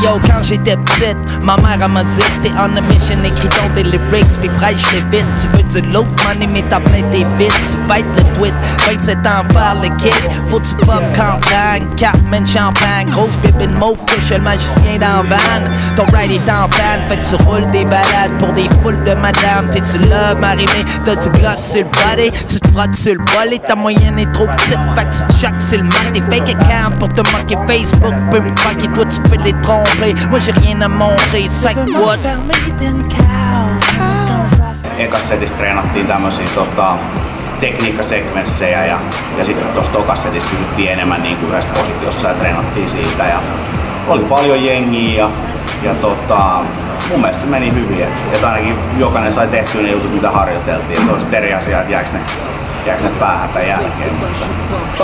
Yo, quand j'étais petite, ma mère elle m'a dit t'es on a mission, écris donc des lyrics puis prêche-les vite. Tu veux du loot money mais ta plainte est vite. Tu vas être le tweet, 27 ans faire le kick. Faut tu pop campagne, Carmen champagne. Grosse bébine mauve, couche le magicien dans van. Ton ride est en panne, fait que tu roules des balades pour des foules de madame. T'es-tu là, marimé, t'as du gloss sur le body. Tu te frottes sur le volet, ta moyenne est trop petite. Fait que tu choques sur le mat, t'es fake account pour te moquer. Facebook peut me croquer, toi tu peux les tromper. Moi j'ai rien à montrer, c'est what? Ekas setissä treenattiin tämmöisiä tekniikkasekvenssejä ja sitten tuossa tokas setissä kysyttiin enemmän niin kuin yhdessä positiossa ja treenattiin siitä. Ja oli paljon jengiä ja mun mielestä se meni hyvin. Että ainakin jokainen sai tehtyä ne jutut mitä harjoiteltiin. Se on sitten eri asia, että jääkö ne päähän tai jälkeen.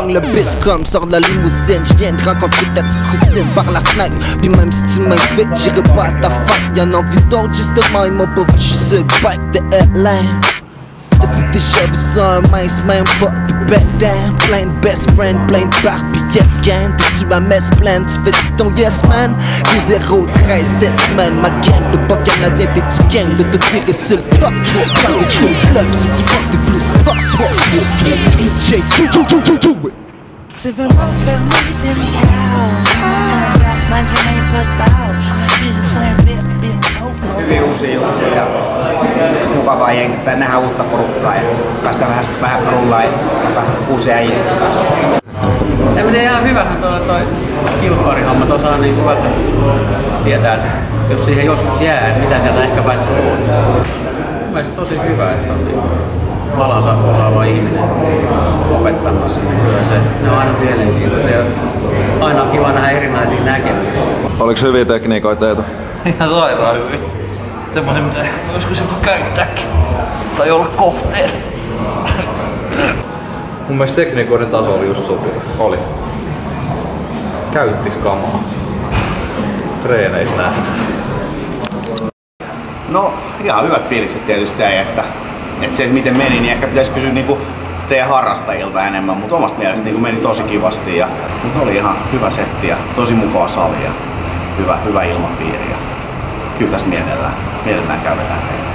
Le bis comme sort la limousine, je viens de rencontrer ta petite cousine par la fenêtre. Puis même si tu m'invites, j'irai pas à ta fête. Y'en a envie d'autres justement, ils m'ont pas vu, j'suis sur le bike de Airline. T'as-tu déjà vu ça, un mince même pas de bedtime? Plein de best friends, plein de barbillettes gang. T'es-tu à messe pleine, tu fais du ton yes man? 2-0-13 cette semaine, ma gang de bas canadiens, t'es-tu gang de te tirer sur le top? Carré sur le flop, si tu penses t'es plus fort, toi EJ, do it. Tu veux m'enfermer dans le chaos. Imagine ain't put bounce. Jesus ain't bit Hyvin uusia juttuja. Mukavaa jengittää, nähdä uutta porukkaa ja päästä vähän rullaan uusia äijien kanssa. En mä tiedä, ihan hyvähän toi kilpparihomma tuossa on niin hyvä, että tietää, että jos siihen joskus jää, että mitä sieltä ehkä pääsisi pois. Mun mielestä tosi hyvä, että on niin alansa osaava ihminen opettamassa. Ne on aina mielenkiintoisia. Aina on kiva nähdä erinäisiä näkemyksiä. Oliko hyviä tekniikoita Eetu? Ihan sairaan hyvin. Semmoinen mitä joskus joku käyttääkin. Tai olla kohteena. Mun mielestä tekniikoiden taso oli just sopiva. Oli. Käyttis kamaa. Treeneissä nähdään. No ihan hyvät fiilikset tietysti jäi, että se, että miten meni, niin ehkä pitäisi kysyä niinku teidän harrastajilta enemmän, mutta omasta mielestä niinku meni tosi kivasti. Mutta oli ihan hyvä setti ja tosi mukava sali ja hyvä ilmapiiri. Ja kyllä tässä mielellään käydetään teille.